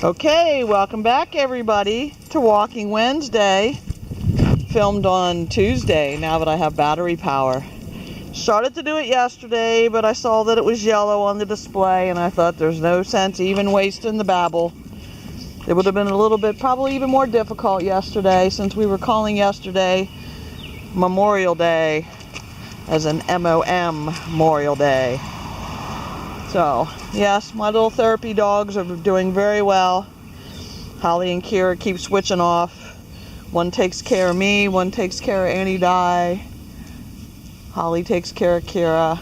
Okay, welcome back everybody to Walking Wednesday, filmed on Tuesday now that I have battery power. Started to do it yesterday, but I saw that it was yellow on the display and I thought there's no sense even wasting the babble. It would have been a little bit, probably even more difficult yesterday, since we were calling yesterday Memorial Day as an MOM Memorial Day. So, yes, my little therapy dogs are doing very well. Holly and Khyra keep switching off. One takes care of me, one takes care of Annie Di. Holly takes care of Khyra.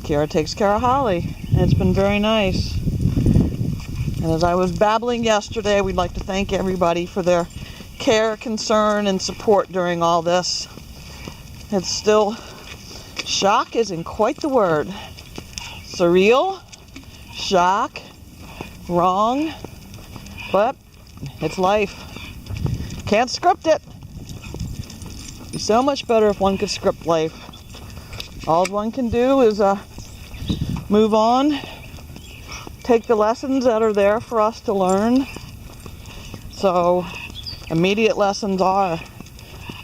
Khyra takes care of Holly. And it's been very nice. And as I was babbling yesterday, we'd like to thank everybody for their care, concern, and support during all this. It's still, shock isn't quite the word. Surreal, shock, wrong, but it's life. Can't script it. It'd be so much better if one could script life. All one can do is move on, take the lessons that are there for us to learn. So, immediate lessons are,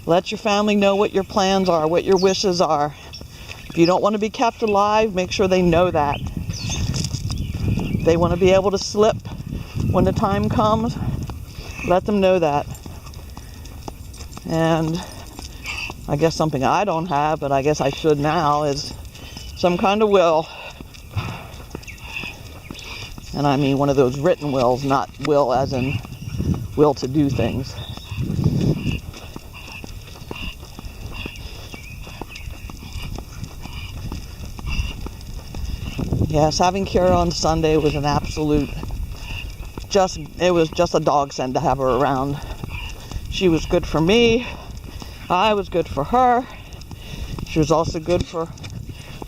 let your family know what your plans are, what your wishes are. If you don't want to be kept alive, make sure they know that. They want to be able to slip when the time comes, let them know that. And I guess something I don't have, but I guess I should now, is some kind of will. And I mean one of those written wills, not will as in will to do things. Yes, having Khyra on Sunday was an absolute, it was just a godsend to have her around. She was good for me. I was good for her. She was also good for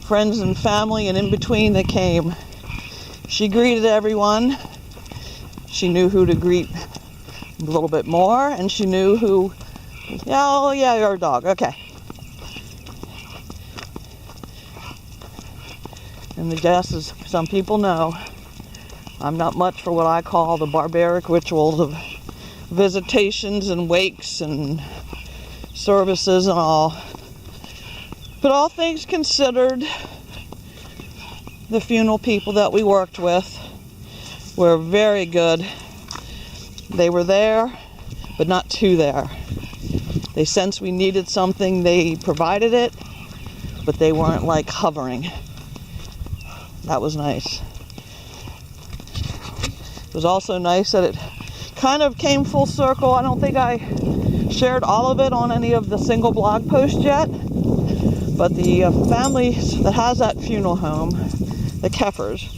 friends and family and in between that came. She greeted everyone. She knew who to greet a little bit more, and she knew who, oh yeah, you're a dog, okay. And the guess is, some people know, I'm not much for what I call the barbaric rituals of visitations and wakes and services and all. But all things considered, the funeral people that we worked with were very good. They were there, but not too there. They sensed we needed something, they provided it, but they weren't like hovering. That was nice. It was also nice that it kind of came full circle. I don't think I shared all of it on any of the single blog posts yet, but the family that has that funeral home, the Khyras,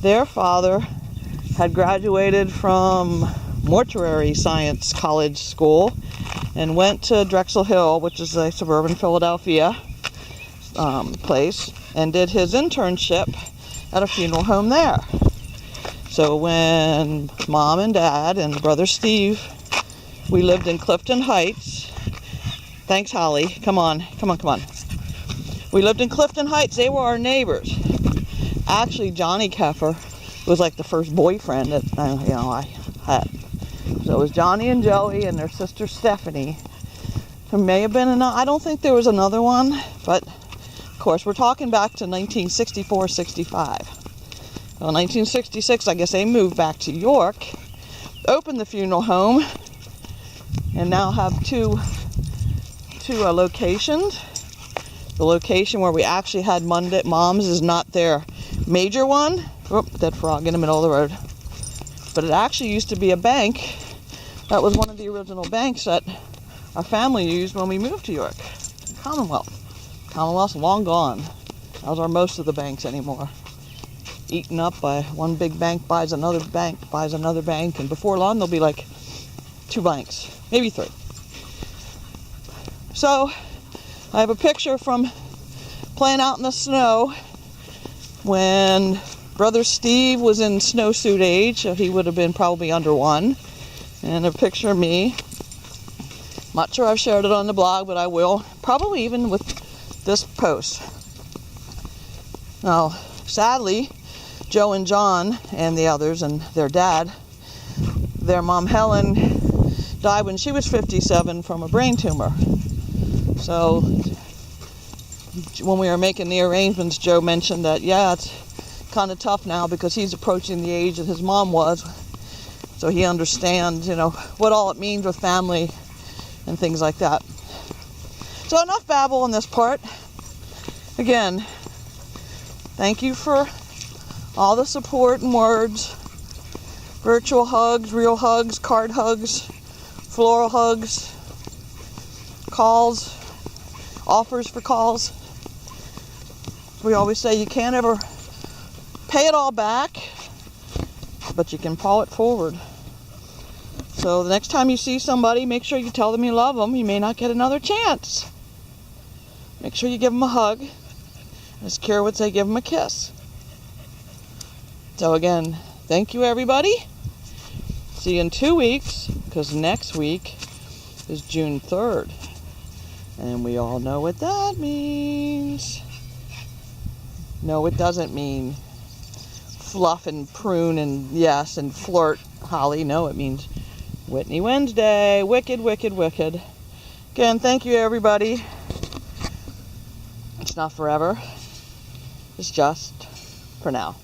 their father had graduated from mortuary science college school and went to Drexel Hill, which is a suburban Philadelphia place, and did his internship at a funeral home there. So when Mom and Dad and brother Steve, we lived in Clifton Heights. Thanks, Holly. Come on. We lived in Clifton Heights. They were our neighbors. Actually, Johnny Khyra was like the first boyfriend that I had. So it was Johnny and Joey and their sister Stephanie. There may have been I don't think there was another one, but of course we're talking back to 1964-65. Well, 1966, I guess they moved back to York, opened the funeral home, and now have two locations. The location where we actually had Mom's is not their major one. Oop, dead frog in the middle of the road. But it actually used to be a bank. That was one of the original banks that our family used when we moved to York. Commonwealth. Commonwealth's long gone. Those are most of the banks anymore. Eaten up by one big bank buys another bank, and before long there'll be like 2 banks, maybe 3. So I have a picture from playing out in the snow when brother Steve was in snowsuit age, so he would have been probably under 1, and a picture of me. Not sure I've shared it on the blog, but I will, probably even with this post. Now, sadly, Joe and John and the others and their dad, their mom Helen died when she was 57 from a brain tumor. So when we were making the arrangements, Joe mentioned that, yeah, it's kind of tough now because he's approaching the age that his mom was. So he understands, what all it means with family and things like that. So enough babble on this part. Again, thank you for all the support and words. Virtual hugs, real hugs, card hugs, floral hugs, calls, offers for calls. We always say you can't ever pay it all back, but you can paw it forward. So the next time you see somebody, make sure you tell them you love them. You may not get another chance. Make sure you give them a hug. As Khyra would say, give them a kiss. So again, thank you everybody. See you in 2 weeks, because next week is June 3rd. And we all know what that means. No, it doesn't mean fluff and prune and yes and flirt, Holly. No, it means Whitney Wednesday. Wicked, wicked, wicked. Again, thank you everybody. It's not forever. It's just for now.